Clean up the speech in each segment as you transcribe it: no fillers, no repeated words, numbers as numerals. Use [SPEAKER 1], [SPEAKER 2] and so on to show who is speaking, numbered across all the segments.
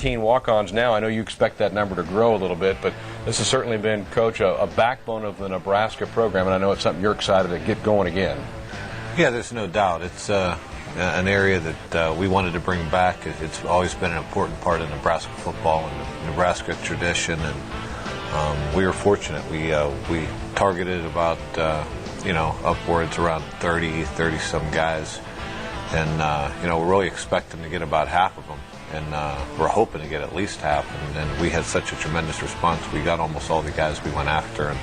[SPEAKER 1] 18 walk-ons now. I know you expect that number to grow a little bit, but this has certainly been, Coach, a backbone of the Nebraska program, and I know it's something you're excited to get going again.
[SPEAKER 2] Yeah, there's no doubt. It's an area that we wanted to bring back. It's always been an important part of Nebraska football and the Nebraska tradition, and we were fortunate. We targeted about upwards around 30-some guys, and we're really expecting to get about half of them, and we're hoping to get at least half. And we had such a tremendous response. We got almost all the guys we went after, and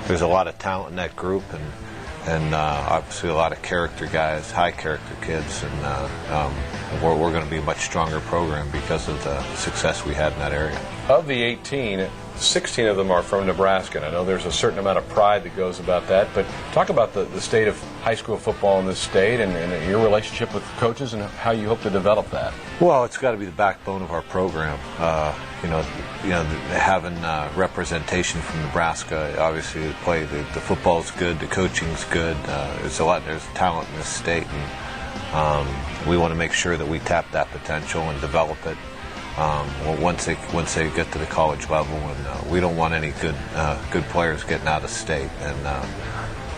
[SPEAKER 2] there's a lot of talent in that group, and obviously a lot of character guys, high character kids, and we're going to be a much stronger program because of the success we had in that area.
[SPEAKER 1] Of the 18, 16 of them are from Nebraska, and I know there's a certain amount of pride that goes about that, but talk about the state of high school football in this state and your relationship with coaches and how you hope to develop that.
[SPEAKER 2] Well, it's got to be the backbone of our program. Having representation from Nebraska, obviously the football's good, the coaching's good. There's talent in this state, and we want to make sure that we tap that potential and develop it. Once they get to the college level, and we don't want any good players getting out of state, and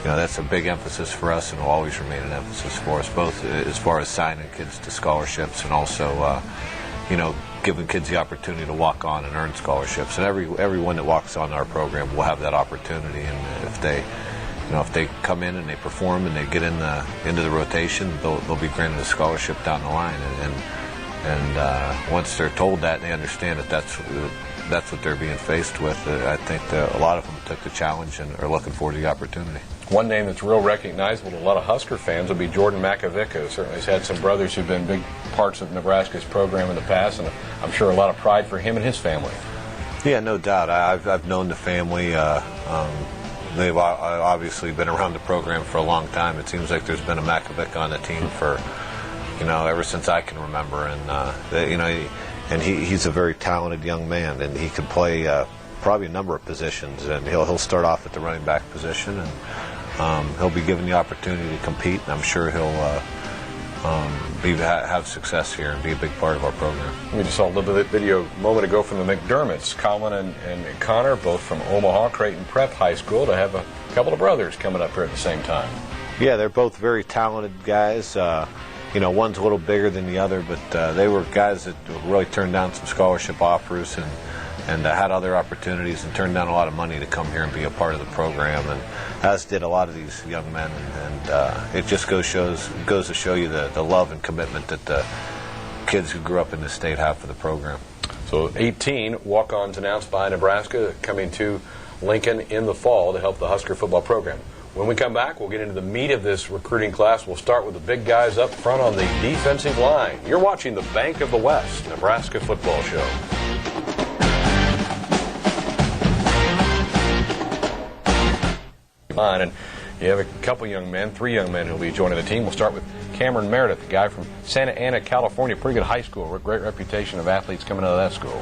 [SPEAKER 2] that's a big emphasis for us, and will always remain an emphasis for us, both as far as signing kids to scholarships and also giving kids the opportunity to walk on and earn scholarships. And everyone that walks on our program will have that opportunity, and if they come in and they perform and they get into the rotation, they'll be granted a scholarship down the line. And once they're told that and they understand that that's what they're being faced with, I think that a lot of them took the challenge and are looking forward to the opportunity. One
[SPEAKER 1] name that's real recognizable to a lot of Husker fans will be Jordan Makovic, who certainly has had some brothers who've been big parts of Nebraska's program in the past, and I'm sure a lot of pride for him and his family.
[SPEAKER 2] Yeah, no doubt. I've known the family. They've obviously been around the program for a long time. It seems like there's been a Makovic on the team for ever since I can remember, and he's a very talented young man, and he can play probably a number of positions, and he'll start off at the running back position, and he'll be given the opportunity to compete, and I'm sure he'll have success here and be a big part of our program.
[SPEAKER 1] We just saw a little bit of video a moment ago from the McDermotts, Colin and Connor, both from Omaha Creighton Prep High School, to have a couple of brothers coming up here at the same time.
[SPEAKER 2] Yeah, they're both very talented guys. One's a little bigger than the other, but they were guys that really turned down some scholarship offers and had other opportunities and turned down a lot of money to come here and be a part of the program, and as did a lot of these young men. And it just goes to show you the love and commitment that the kids who grew up in this state have for the program.
[SPEAKER 1] So 18 walk-ons announced by Nebraska coming to Lincoln in the fall to help the Husker football program. When we come back, we'll get into the meat of this recruiting class. We'll start with the big guys up front on the defensive line. You're watching the Bank of the West Nebraska Football Show. And you have a couple young men, 3 young men who will be joining the team. We'll start with Cameron Meredith, the guy from Santa Ana, California. Pretty good high school, great reputation of athletes coming out of that school.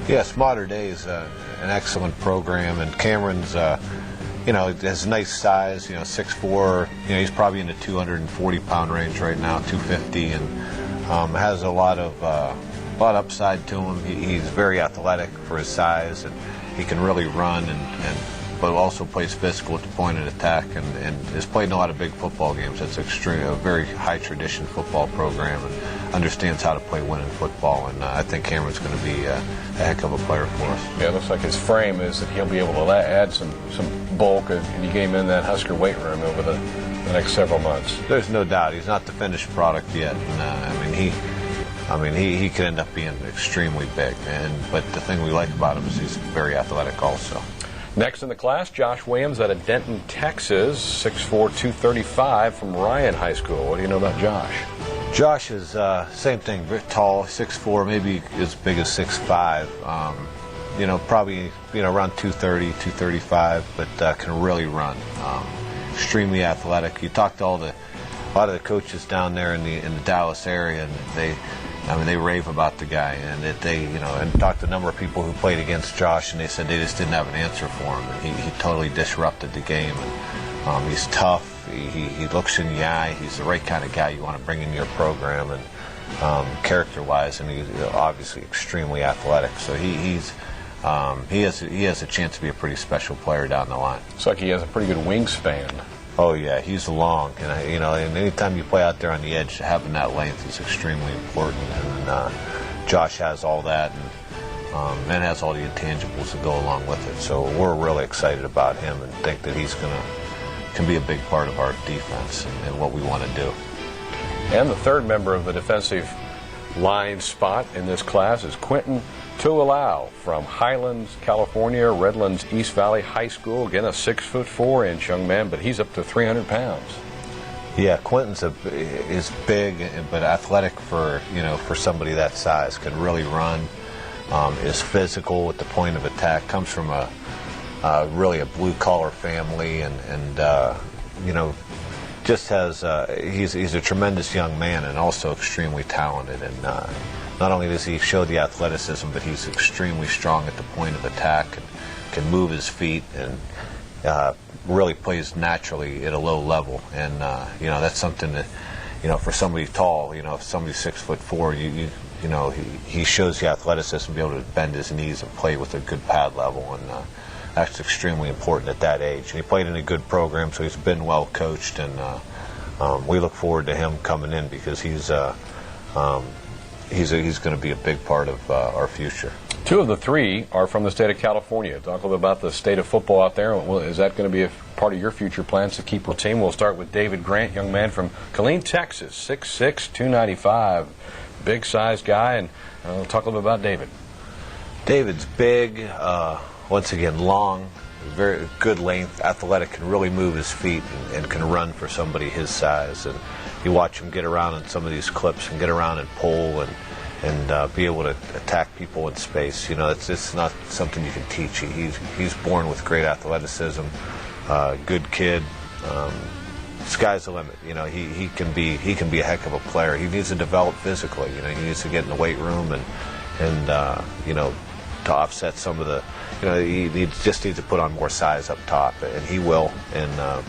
[SPEAKER 2] Yes, Modern Day is an excellent program, and Cameron's has nice size, 6'4", he's probably in the 240-pound range right now, 250, and has a lot of upside to him. He's very athletic for his size, and he can really run, but also plays physical at the point of attack, and has played in a lot of big football games. It's a very high tradition football program, and understands how to play winning football, and I think Cameron's going to be a heck of a player for us.
[SPEAKER 1] Yeah, it looks like his frame is that he'll be able to add some bulk and you get him in that Husker weight room over the next several months.
[SPEAKER 2] There's no doubt. He's not the finished product yet, and he could end up being extremely big, but the thing we like about him is he's very athletic also.
[SPEAKER 1] Next in the class, Josh Williams out of Denton, Texas, 6'4", 235 from Ryan High School. What do you know about Josh?
[SPEAKER 2] Josh is same thing, very tall, 6'4", maybe as big as 6'5". Probably around 230, 235, but can really run. Extremely athletic. You talk to a lot of the coaches down there in the Dallas area, and they rave about the guy, and talked to a number of people who played against Josh, and they said they just didn't have an answer for him, and he totally disrupted the game. And he's tough. He looks in the eye. He's the right kind of guy you want to bring into your program, and character-wise, and he's obviously extremely athletic. So he has a chance to be a pretty special player down the line.
[SPEAKER 1] Looks like he has a pretty good wingspan.
[SPEAKER 2] Oh yeah, he's long, and and anytime you play out there on the edge, having that length is extremely important. And Josh has all that, and has all the intangibles that go along with it. So we're really excited about him, and think that he's can be a big part of our defense and what we want to do.
[SPEAKER 1] And the third member of the defensive line spot in this class is Quentin Tuilau from Highlands, California, Redlands East Valley High School. Again, a 6'4" young man, but he's up to 300 pounds.
[SPEAKER 2] Yeah, Quentin's is big but athletic for somebody that size. Can really run. Is physical at the point of attack. Comes from really a blue collar family, and just has he's a tremendous young man, and also extremely talented. And not only does he show the athleticism, but he's extremely strong at the point of attack, and can move his feet, and really plays naturally at a low level. And that's something that for somebody tall, if somebody's 6'4", he shows the athleticism to be able to bend his knees and play with a good pad level, and that's extremely important at that age. And he played in a good program, so he's been well coached, and we look forward to him coming in, because he's going to be a big part of our future.
[SPEAKER 1] Two of the three are from the state of California. Talk a little bit about the state of football out there. Is that going to be a part of your future plans to keep a team? We'll start with David Grant, young man from Killeen, Texas, 6'6", 295, big-sized guy. And we'll talk a little bit about David.
[SPEAKER 2] David's big, once again long, very good length, athletic, can really move his feet, and can run for somebody his size. And you watch him get around in some of these clips, and get around and pull, and be able to attack people in space. It's not something you can teach. He's born with great athleticism, good kid. Sky's the limit. He can be a heck of a player. He needs to develop physically. He needs to get in the weight room, and to offset some of the. He just needs to put on more size up top, and he will.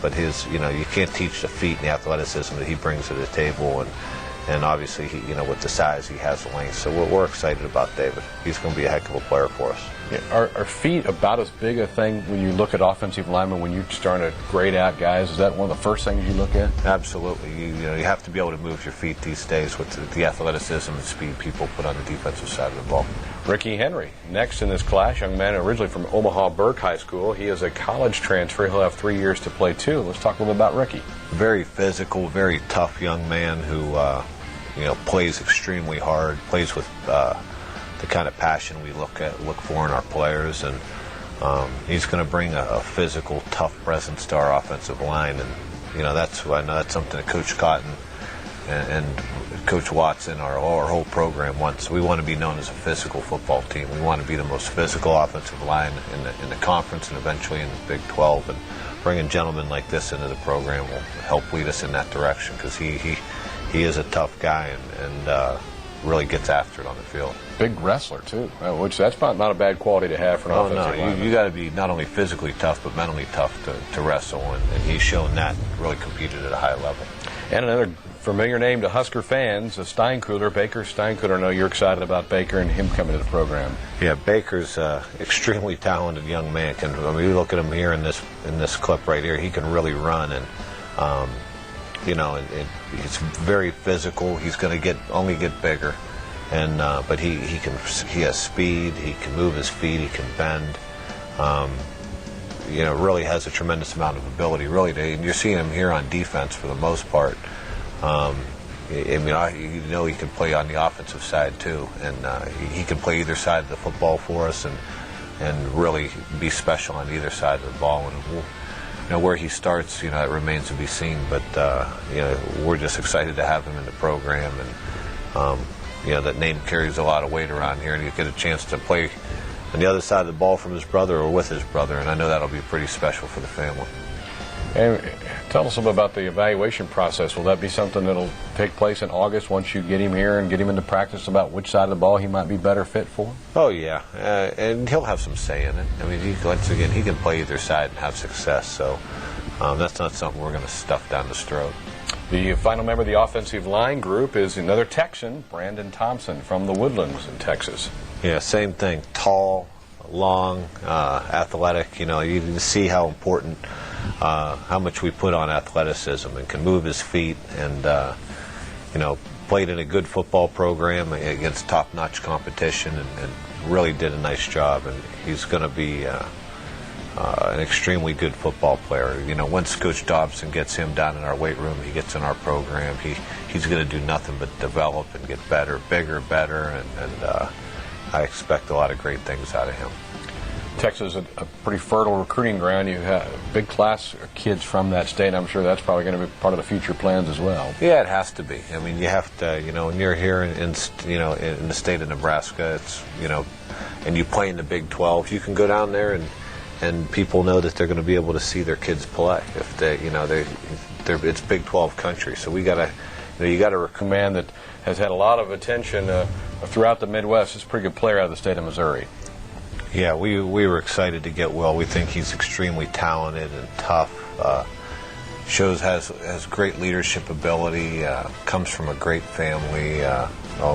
[SPEAKER 2] But his, you can't teach the feet and the athleticism that he brings to the table, and obviously, with the size, he has the length. So we're excited about David. He's going to be a heck of a player for us.
[SPEAKER 1] Yeah, are feet about as big a thing when you look at offensive linemen, when you're starting to grade out guys? Is that one of the first things you look at?
[SPEAKER 2] Absolutely. You have to be able to move your feet these days with the athleticism and speed people put on the defensive side of the ball.
[SPEAKER 1] Ricky Henry, next in this class, young man originally from Omaha Burke High School. He is a college transfer. He'll have 3 years to play too. Let's talk a little bit about Ricky.
[SPEAKER 2] Very physical, very tough young man who plays extremely hard, plays with the kind of passion we look for in our players, and he's going to bring a physical, tough presence to our offensive line, and that's something that Coach Cotton and Coach Watson, our whole program wants. We want to be known as a physical football team. We want to be the most physical offensive line in the conference, and eventually in the Big 12. And bringing gentlemen like this into the program will help lead us in that direction, because he is a tough guy, and really gets after it on the field.
[SPEAKER 1] Big wrestler too, which that's not a bad quality to have for an offensive lineman.
[SPEAKER 2] You got to be not only physically tough but mentally tough to wrestle, and he's shown that, and really competed at a high level.
[SPEAKER 1] And another familiar name to Husker fans, Steinkuhler, Baker Steinkuhler. I know you're excited about Baker and him coming to the program.
[SPEAKER 2] Yeah, Baker's extremely talented young man. You look at him here in this clip right here. He can really run, and he's very physical. He's going to only get bigger, and but he has speed. He can move his feet. He can bend. Really has a tremendous amount of ability. And you're seeing him here on defense for the most part. He can play on the offensive side too, and he can play either side of the football for us, and really be special on either side of the ball. And where he starts, it remains to be seen. But we're just excited to have him in the program, and that name carries a lot of weight around here, and you get a chance to play on the other side of the ball from his brother or with his brother, and I know that'll be pretty special for the family.
[SPEAKER 1] And tell us a bit about the evaluation process. Will that be something that'll take place in August once you get him here and get him into practice about which side of the ball he might be better fit for?
[SPEAKER 2] Oh, yeah. And he'll have some say in it. I mean, he can play either side and have success. So that's not something we're going to stuff down his throat.
[SPEAKER 1] The final member of the offensive line group is another Texan, Brandon Thompson from the Woodlands in Texas.
[SPEAKER 2] Yeah, same thing. Tall, long, athletic. You can see how important, how much we put on athleticism, and can move his feet, and played in a good football program against top-notch competition, and really did a nice job. And he's going to be an extremely good football player. Once Coach Dobson gets him down in our weight room, he gets in our program, he's going to do nothing but develop and get better, bigger, better, and I expect a lot of great things out of him.
[SPEAKER 1] Texas is a pretty fertile recruiting ground. You have a big class of kids from that state. I'm sure that's probably going to be part of the future plans as well.
[SPEAKER 2] Yeah, it has to be. I mean, you have to, when you're here in the state of Nebraska, it's, and you play in the Big 12, you can go down there and people know that they're going to be able to see their kids play. If it's Big 12 country, so we got to, you got to recruit.
[SPEAKER 1] A man that has had a lot of attention throughout the Midwest. Is a pretty good player out of the state of Missouri.
[SPEAKER 2] Yeah, we were excited to get Will. We think he's extremely talented and tough. Has great leadership ability. Comes from a great family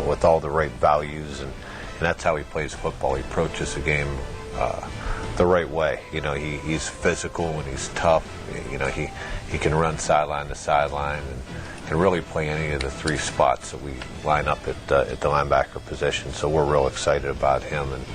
[SPEAKER 2] with all the right values, and that's how he plays football. He approaches the game the right way. He's physical and he's tough. He can run sideline to sideline and can really play any of the three spots that we line up at the linebacker position. So we're real excited about him, and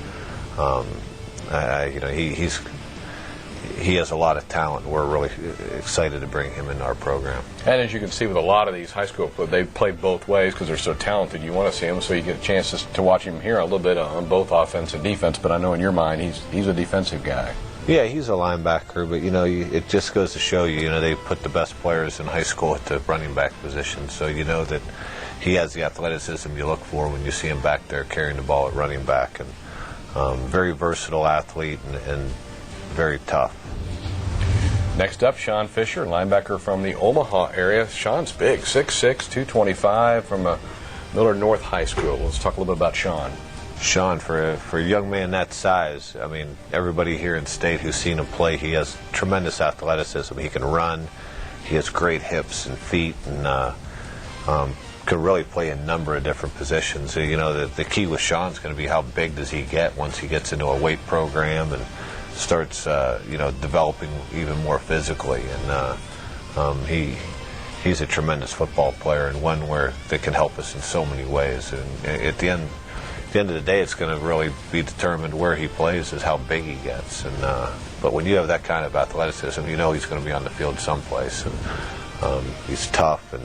[SPEAKER 2] he has a lot of talent. We're really excited to bring him into our program.
[SPEAKER 1] And as you can see with a lot of these high school, they play both ways because they're so talented. You want to see them, so you get a chance to watch him here a little bit on both offense and defense. But I know in your mind he's a defensive guy.
[SPEAKER 2] Yeah, he's a linebacker, but it just goes to show you, they put the best players in high school at the running back position, so you know that he has the athleticism you look for when you see him back there carrying the ball at running back, and very versatile athlete and very tough.
[SPEAKER 1] Next up, Sean Fisher, linebacker from the Omaha area. Sean's big, 6'6", 225 from Millard North High School. Let's talk a little bit about Sean.
[SPEAKER 2] Sean, for a young man that size, I mean, everybody here in state who's seen him play, he has tremendous athleticism. He can run, he has great hips and feet, and can really play a number of different positions. The key with Sean's going to be how big does he get once he gets into a weight program and starts, developing even more physically. And he's a tremendous football player, and one that can help us in so many ways. And at the end of the day, it's going to really be determined where he plays is how big he gets. And but when you have that kind of athleticism, he's going to be on the field someplace. And he's tough and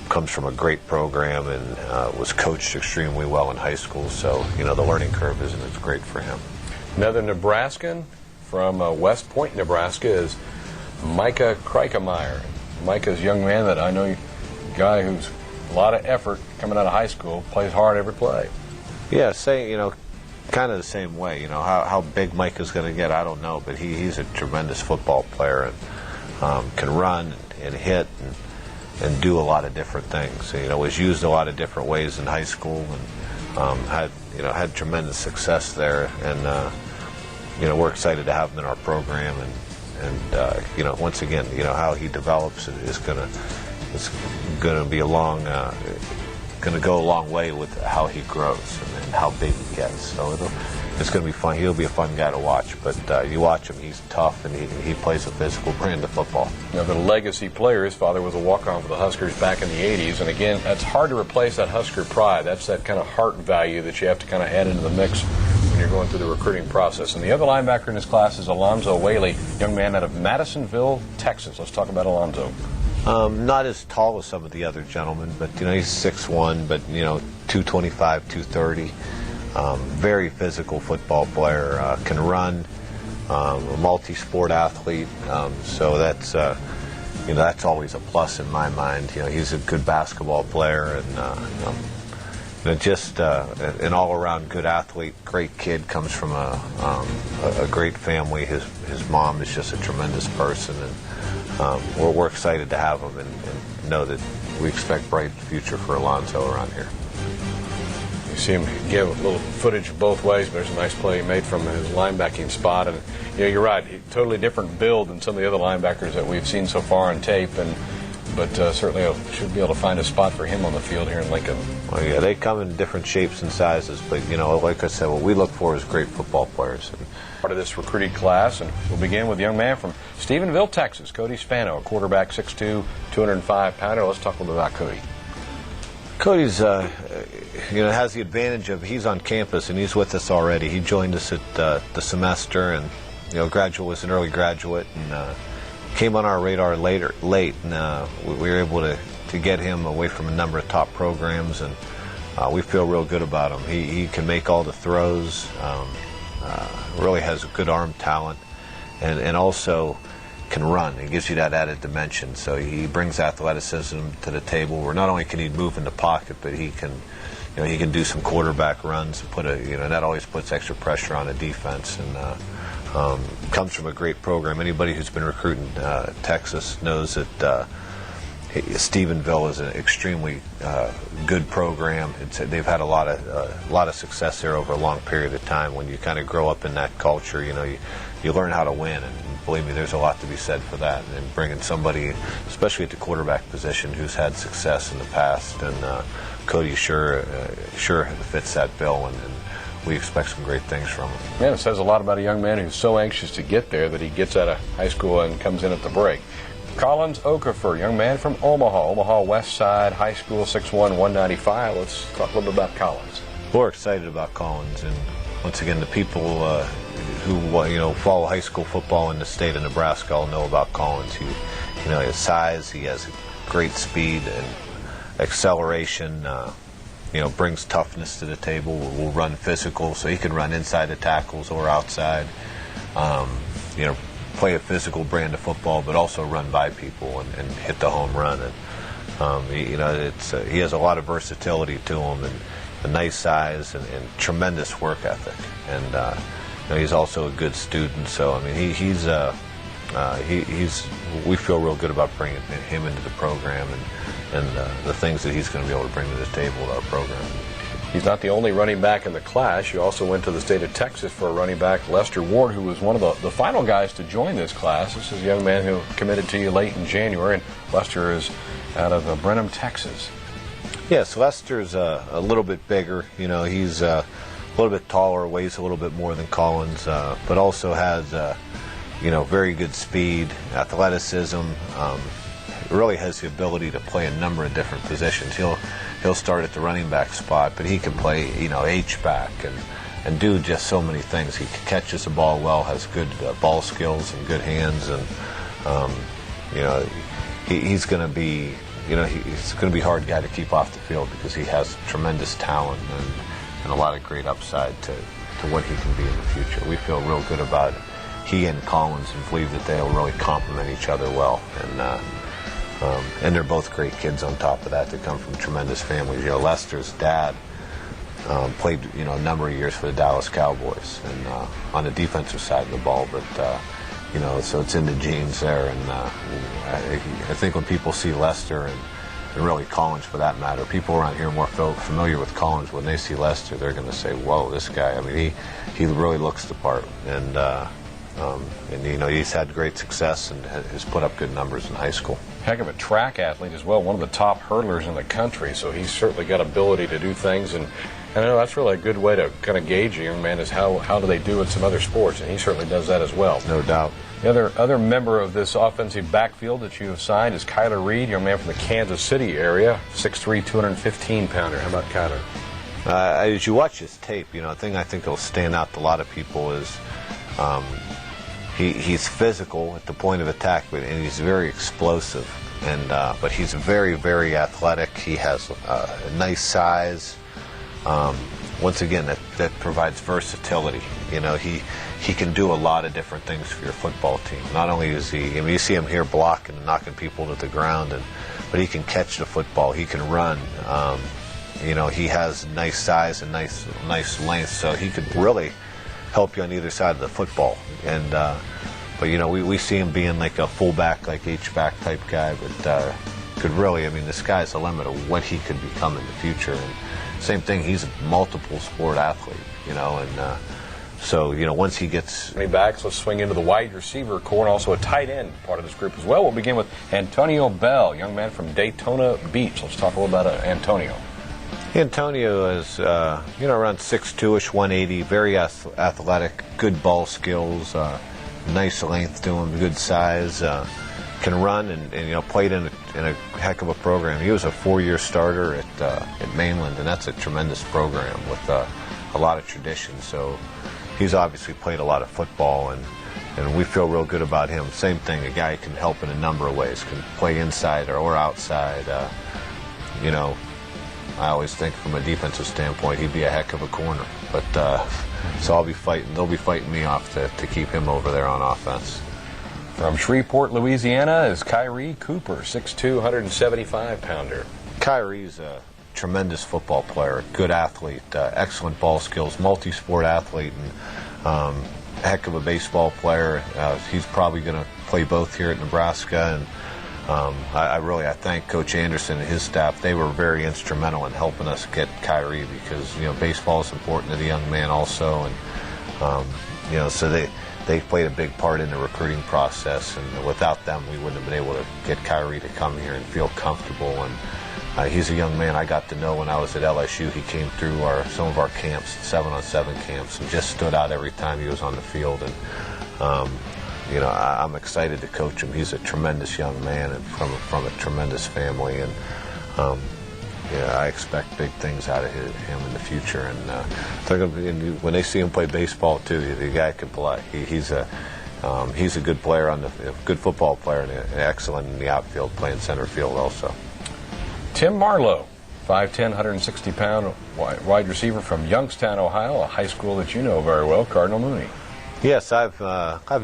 [SPEAKER 2] comes from a great program and was coached extremely well in high school. So the learning curve isn't as great for him.
[SPEAKER 1] Another Nebraskan from West Point, Nebraska, is Micah Kreikemeyer. Micah's a young man that I know, a guy who's a lot of effort coming out of high school, plays hard every play.
[SPEAKER 2] Yeah, kind of the same way. How big Micah's going to get, I don't know, but he's a tremendous football player and can run and hit and do a lot of different things. Was used a lot of different ways in high school and had tremendous success there. And we're excited to have him in our program. And once again, how he develops is going to be going to go a long way with how he grows and how big he gets. So it's going to be fun. He'll be a fun guy to watch. But you watch him, he's tough, and he plays a physical brand of football.
[SPEAKER 1] The legacy player, his father was a walk-on for the Huskers back in the 80s. And again, that's hard to replace that Husker pride. That's that kind of heart value that you have to kind of add into the mix when you're going through the recruiting process. And the other linebacker in this class is Alonzo Whaley, young man out of Madisonville, Texas. Let's talk about Alonzo.
[SPEAKER 2] Not as tall as some of the other gentlemen, but he's 6'1", but 225, 230. Very physical football player. Can run. A multi-sport athlete. So that's always a plus in my mind. He's a good basketball player and just an all-around good athlete. Great kid. Comes from a great family. His mom is just a tremendous person, and we're excited to have him and know that we expect bright future for Alonzo around here.
[SPEAKER 1] You see him give a little footage both ways, but there's a nice play he made from his linebacking spot. And you're right, totally different build than some of the other linebackers that we've seen so far on tape. And but certainly should be able to find a spot for him on the field here in Lincoln.
[SPEAKER 2] Well, yeah, they come in different shapes and sizes, but like I said, what we look for is great football players.
[SPEAKER 1] Part of this recruiting class, and we'll begin with a young man from Stephenville, Texas, Cody Spano, a quarterback, 6'2", 205-pounder. Let's talk a little bit about Cody.
[SPEAKER 2] Cody's, has the advantage of he's on campus and he's with us already. He joined us at the semester, and was an early graduate, and came on our radar late, and we were able to get him away from a number of top programs, and we feel real good about him. He can make all the throws, really has a good arm talent, and also can run. He gives you that added dimension. So he brings athleticism to the table, where not only can he move in the pocket, but he can do some quarterback runs and that always puts extra pressure on the defense, and comes from a great program. Anybody who's been recruiting Texas knows that Stephenville is an extremely good program. They've had a lot of success there over a long period of time. When you kind of grow up in that culture, you learn how to win, and believe me, there's a lot to be said for that. And bringing somebody, especially at the quarterback position, who's had success in the past, and Cody sure fits that bill, and we expect some great things from him.
[SPEAKER 1] Man, it says a lot about a young man who's so anxious to get there that he gets out of high school and comes in at the break. Collins Okafor, young man from Omaha West Side High School, 6'1", 195. Let's talk a little bit about Collins.
[SPEAKER 2] We're excited about Collins, and once again, the people who follow high school football in the state of Nebraska all know about Collins. His size, he has great speed and acceleration. Brings toughness to the table. Will run physical, so he can run inside the tackles or outside. Play a physical brand of football, but also run by people and hit the home run. And he has a lot of versatility to him, and a nice size and tremendous work ethic. And he's also a good student. So I mean, we feel real good about bringing him into the program and the things that he's going to be able to bring to the table to our program.
[SPEAKER 1] He's not the only running back in the class. You also went to the state of Texas for a running back, Lester Ward, who was one of the final guys to join this class. This is a young man who committed to you late in January, and Lester is out of Brenham, Texas.
[SPEAKER 2] Yes, Lester's a little bit bigger. He's a little bit taller, weighs a little bit more than Collins, but also has very good speed, athleticism. Really has the ability to play a number of different positions. He'll start at the running back spot, but he can play H-back and do just so many things. He catches the ball well, has good ball skills and good hands, and he's going to be he's going to be a hard guy to keep off the field, because he has tremendous talent and a lot of great upside to what he can be in the future. We feel real good about he and Collins, and believe that they'll really complement each other well. And they're both great kids on top of that. They come from tremendous families. Lester's dad played a number of years for the Dallas Cowboys, and on the defensive side of the ball. But so it's in the genes there. And I think when people see Lester and really Collins for that matter, people around here are more familiar with Collins. When they see Lester, they're going to say, "Whoa, this guy!" I mean, he really looks the part. And he's had great success and has put up good numbers in high school.
[SPEAKER 1] Heck of a track athlete as well, one of the top hurdlers in the country, so he's certainly got ability to do things, and I know that's really a good way to kind of gauge a young man, is how do they do in some other sports, and he certainly does that as well.
[SPEAKER 2] No doubt.
[SPEAKER 1] The other member of this offensive backfield that you have signed is Kyler Reed, young man from the Kansas City area, 6'3", 215-pounder. How about Kyler?
[SPEAKER 2] As you watch his tape, the thing I think will stand out to a lot of people is he's physical at the point of attack, and he's very explosive. But he's very, very athletic. He has a nice size. Once again, that provides versatility. He can do a lot of different things for your football team. Not only is you see him here blocking and knocking people to the ground, but he can catch the football. He can run. He has nice size and nice length, so he could really help you on either side of the football. But we see him being like a fullback, like H-back type guy, but could really, the sky's the limit of what he could become in the future. And same thing, he's a multiple sport athlete, and So, once he gets...
[SPEAKER 1] Backs, let's swing into the wide receiver core and also a tight end part of this group as well. We'll begin with Antonio Bell, young man from Daytona Beach. Let's talk a little about Antonio.
[SPEAKER 2] Antonio is, around 6'2", 180, very athletic, good ball skills, nice length to him, good size, can run, and played in a heck of a program. He was a 4-year starter at Mainland, and that's a tremendous program with a lot of tradition. So he's obviously played a lot of football, and we feel real good about him. Same thing, a guy can help in a number of ways, can play inside or outside. I always think from a defensive standpoint, he'd be a heck of a corner. But so they'll be fighting me off to keep him over there on offense.
[SPEAKER 1] From Shreveport, Louisiana is Kyrie Cooper, 6'2", 175-pounder.
[SPEAKER 2] Kyrie's a tremendous football player, good athlete, excellent ball skills, multi-sport athlete, and heck of a baseball player. He's probably going to play both here at Nebraska, and I thank Coach Anderson and his staff. They were very instrumental in helping us get Kyrie because baseball is important to the young man also, and so they played a big part in the recruiting process, and without them we wouldn't have been able to get Kyrie to come here and feel comfortable. And he's a young man I got to know when I was at LSU. He came through some of our camps, 7-on-7 camps, and just stood out every time he was on the field. And I'm excited to coach him. He's a tremendous young man and from a tremendous family, and I expect big things out of him in the future. And they're going to be, when they see him play baseball too, the guy can play. He's a good player good football player, and excellent in the outfield, playing center field also.
[SPEAKER 1] Tim Marlowe, 5'10", 160-pound wide receiver from Youngstown, Ohio, a high school that you know very well, Cardinal Mooney.
[SPEAKER 2] Yes, I've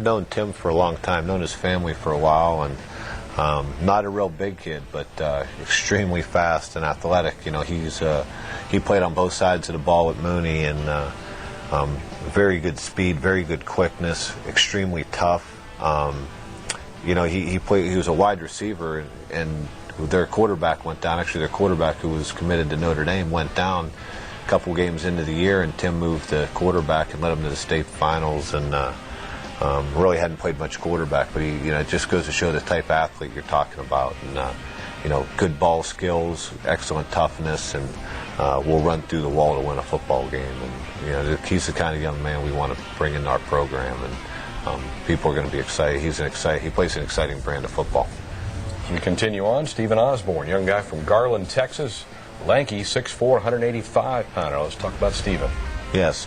[SPEAKER 2] known Tim for a long time, known his family for a while, and not a real big kid, but extremely fast and athletic. He played on both sides of the ball with Mooney, and very good speed, very good quickness, extremely tough. He was a wide receiver, and their quarterback went down. Actually, their quarterback, who was committed to Notre Dame, went down a couple games into the year, and Tim moved to quarterback and led them to the state finals, and really hadn't played much quarterback, but it just goes to show the type of athlete you're talking about, and good ball skills, excellent toughness, and will run through the wall to win a football game. And he's the kind of young man we want to bring into our program, and people are going to be excited. He plays an exciting brand of football.
[SPEAKER 1] We continue on. Stephen Osborne, young guy from Garland, Texas, lanky, 6'4", 185-pounder. Let's talk about Stephen.
[SPEAKER 2] Yes,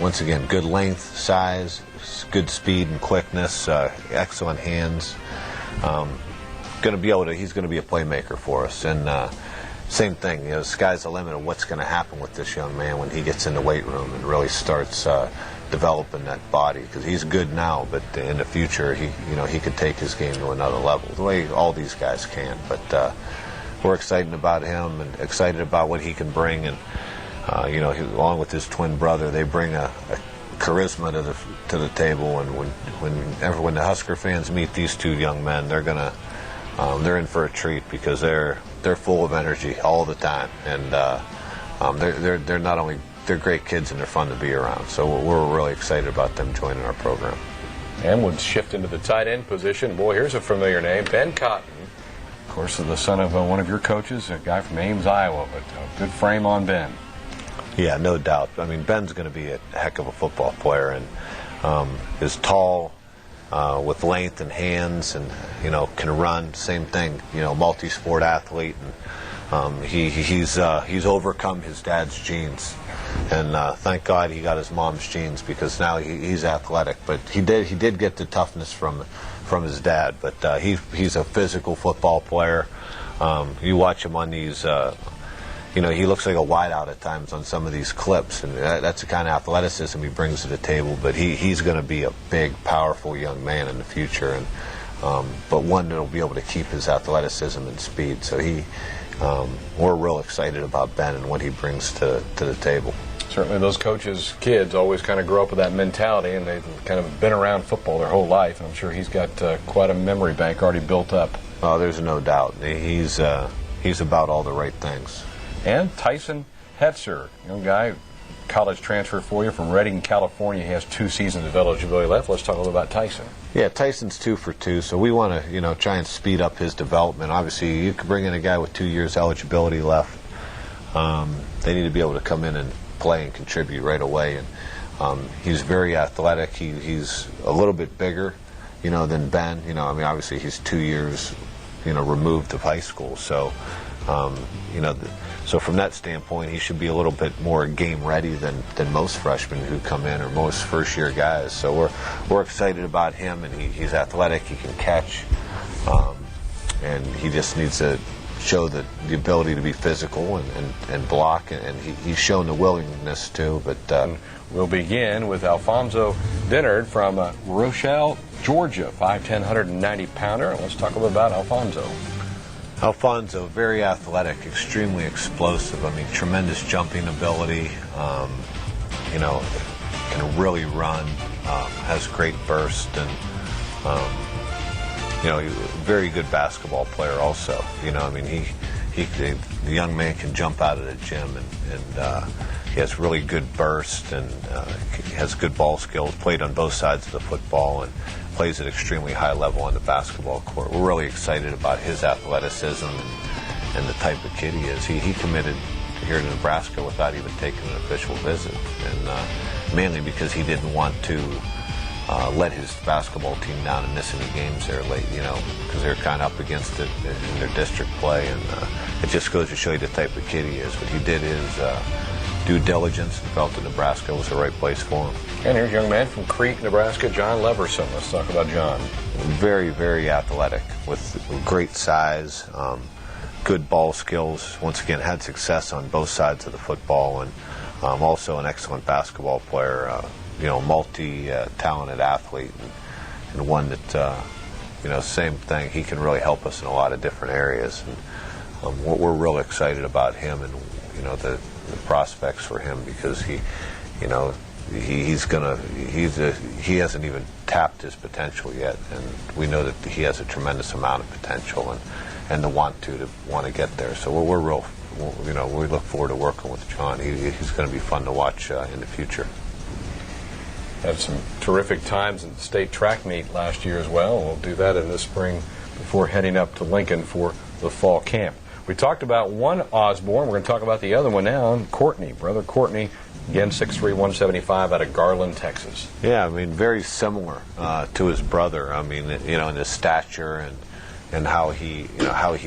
[SPEAKER 2] once again, good length, size, good speed and quickness, excellent hands. He's going to be a playmaker for us. And same thing, the sky's the limit of what's going to happen with this young man when he gets in the weight room and really starts developing that body, because he's good now, but in the future he could take his game to another level, the way all these guys can. But we're excited about him and excited about what he can bring, and along with his twin brother, they bring a charisma to the table. And when the Husker fans meet these two young men, they're in for a treat, because they're full of energy all the time, and they're not only they're great kids, and they're fun to be around. So we're really excited about them joining our program.
[SPEAKER 1] And we'll shift into the tight end position. Boy, here's a familiar name, Ben Cotton. Of course, the son of one of your coaches, a guy from Ames, Iowa, but a good frame on Ben.
[SPEAKER 2] Yeah, no doubt. I mean, Ben's going to be a heck of a football player, and is tall, with length and hands, and can run. Same thing, multi-sport athlete, and he's overcome his dad's genes, and thank God he got his mom's genes, because now he's athletic. But he did get the toughness from his dad. But he's a physical football player. You watch him on these. He looks like a wideout at times on some of these clips, and that's the kind of athleticism he brings to the table. But he's going to be a big, powerful young man in the future, and but one that'll be able to keep his athleticism and speed. So we're real excited about Ben and what he brings to the table.
[SPEAKER 1] Certainly those coaches' kids always kind of grow up with that mentality, and they've kind of been around football their whole life. And I'm sure he's got quite a memory bank already built up.
[SPEAKER 2] Oh, there's no doubt. He's about all the right things.
[SPEAKER 1] And Tyson Hetzer, young guy, college transfer for you from Redding, California. He has 2 seasons of eligibility left. Let's talk a little about Tyson.
[SPEAKER 2] Yeah, Tyson's 2 for 2, so we want to, try and speed up his development. Obviously, you could bring in a guy with 2 years eligibility left. They need to be able to come in and play and contribute right away. And he's very athletic. He's a little bit bigger, than Ben. Obviously he's 2 years, removed of high school. So, so from that standpoint, he should be a little bit more game ready than most freshmen who come in or most first-year guys. So we're excited about him, and he's athletic. He can catch, and he just needs to show the ability to be physical and block, and he's shown the willingness to. But
[SPEAKER 1] we'll begin with Alfonso Dennard from Rochelle, Georgia, 5'10", 190-pounder. Let's talk a little about Alfonso.
[SPEAKER 2] Alfonso, very athletic, extremely explosive. Tremendous jumping ability. Can really run. Has great burst, and very good basketball player. Also, the young man can jump out of the gym, and he has really good burst, and he has good ball skills. Played on both sides of the football, and plays at extremely high level on the basketball court. We're really excited about his athleticism and the type of kid he is. He committed here to Nebraska without even taking an official visit, and mainly because he didn't want to let his basketball team down and miss any games there late, because they're kind of up against it in their district play, and it just goes to show you the type of kid he is. But he did his due diligence and felt that Nebraska was the right place for him.
[SPEAKER 1] And here's a young man from Crete, Nebraska, John Leverson. Let's talk about John.
[SPEAKER 2] Very, very athletic with great size, good ball skills. Once again, had success on both sides of the football, and also an excellent basketball player. Multi-talented athlete, and one that, same thing. He can really help us in a lot of different areas. And we're real excited about him, and the prospects for him, because he hasn't even tapped his potential yet, and we know that he has a tremendous amount of potential and the want to get there. So we look forward to working with John. He's going to be fun to watch in the future.
[SPEAKER 1] Had some terrific times in the state track meet last year as well. We'll do that in the spring before heading up to Lincoln for the fall camp. We talked about one Osborne. We're going to talk about the other one now. Courtney, brother Courtney, again 6'3", 175, out of Garland, Texas.
[SPEAKER 2] Yeah, very similar to his brother. In his stature and how he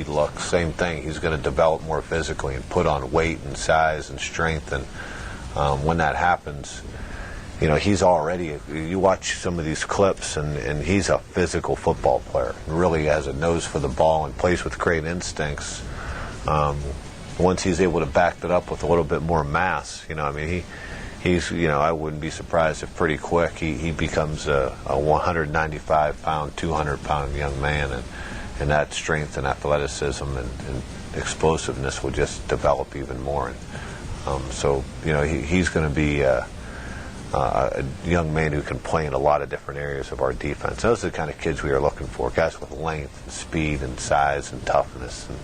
[SPEAKER 2] looks. Same thing. He's going to develop more physically and put on weight and size and strength. And when that happens, he's already, you watch some of these clips, and he's a physical football player. Really has a nose for the ball and plays with great instincts. Once he's able to back that up with a little bit more mass, he's, I wouldn't be surprised if pretty quick he becomes a 195-pound, 200-pound young man, and that strength and athleticism and explosiveness will just develop even more. He's going to be a young man who can play in a lot of different areas of our defense. Those are the kind of kids we are looking for, guys with length and speed and size and toughness. And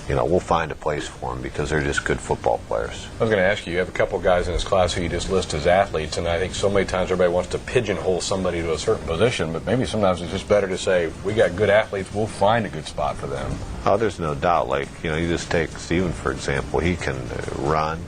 [SPEAKER 2] we'll find a place for them because they're just good football players.
[SPEAKER 1] I was going to ask you have a couple guys in this class who you just list as athletes, and I think so many times everybody wants to pigeonhole somebody to a certain position, but maybe sometimes it's just better to say, we got good athletes, we'll find a good spot for them.
[SPEAKER 2] Oh, there's no doubt. You just take Steven, for example. He can run.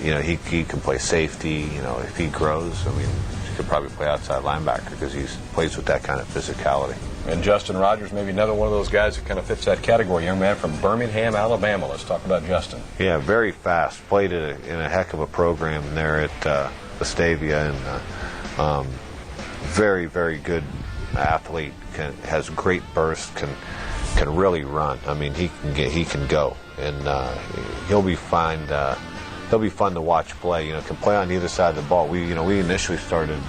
[SPEAKER 2] He can play safety. If he grows, he could probably play outside linebacker because he plays with that kind of physicality.
[SPEAKER 1] And Justin Rogers, maybe another one of those guys that kind of fits that category. Young man from Birmingham, Alabama. Let's talk about Justin.
[SPEAKER 2] Yeah, very fast. Played in a heck of a program there at Vestavia, and very, very good athlete. Has great burst. Can really run. He can go, and he'll be fine. He'll be fun to watch play. Can play on either side of the ball. We initially started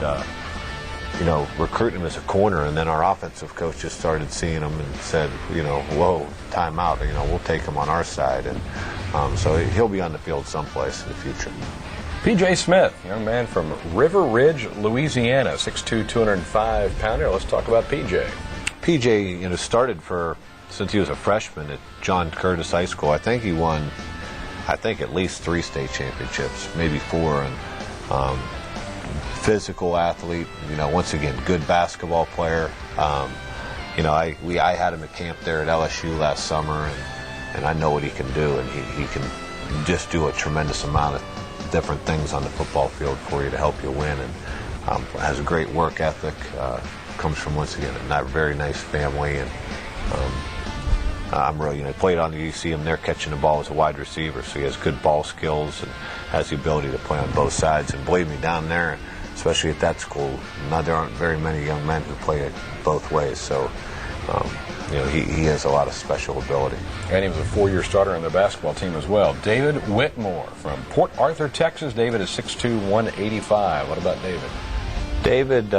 [SPEAKER 2] recruiting him as a corner, and then our offensive coaches started seeing him and said, whoa, time out. We'll take him on our side, and so he'll be on the field someplace in the future.
[SPEAKER 1] P.J. Smith, young man from River Ridge, Louisiana, 6'2", 205-pounder. Let's talk about P.J.
[SPEAKER 2] P.J. Started since he was a freshman at John Curtis High School. I think he won I think at least 3 state championships, maybe 4. And physical athlete, once again, good basketball player. I had him at camp there at LSU last summer, and I know what he can do, and he can just do a tremendous amount of different things on the football field for you to help you win, and has a great work ethic, comes from, once again, a very nice family, and I'm really, played on you see him there catching the ball as a wide receiver, so he has good ball skills and has the ability to play on both sides. And believe me, down there, especially at that school, there aren't very many young men who play it both ways. So, he has a lot of special ability.
[SPEAKER 1] And he was a 4-year starter on their basketball team as well. David Whitmore from Port Arthur, Texas. David is 6'2", 185. What about David?
[SPEAKER 2] David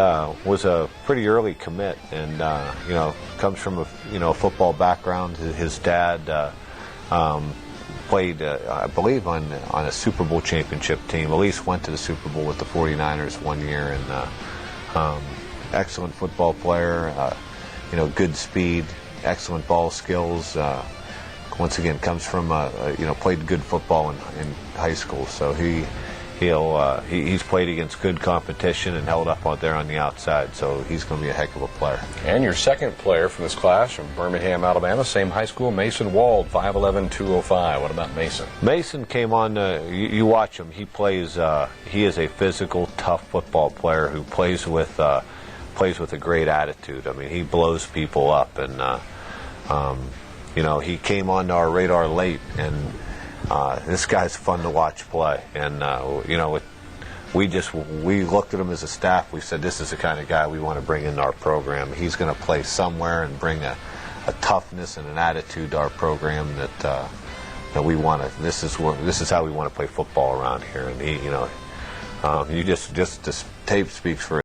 [SPEAKER 2] was a pretty early commit, and comes from a football background. His dad played, I believe, on a Super Bowl championship team. At least went to the Super Bowl with the 49ers one year, and excellent football player. Good speed, excellent ball skills. Once again, comes from played good football in high school, so he's played against good competition and held up out there on the outside, so he's going to be a heck of a player.
[SPEAKER 1] And your second player from this class from Birmingham, Alabama, same high school, Mason Wald, 5'11", 205. What about Mason?
[SPEAKER 2] Mason came on, you watch him, he plays, he is a physical, tough football player who plays with a great attitude. I mean, he blows people up, and he came onto our radar late, and this guy's fun to watch play. And we looked at him as a staff. We said, this is the kind of guy we want to bring into our program. He's going to play somewhere and bring a toughness and an attitude to our program that we want to. This is how we want to play football around here. And he, the tape speaks for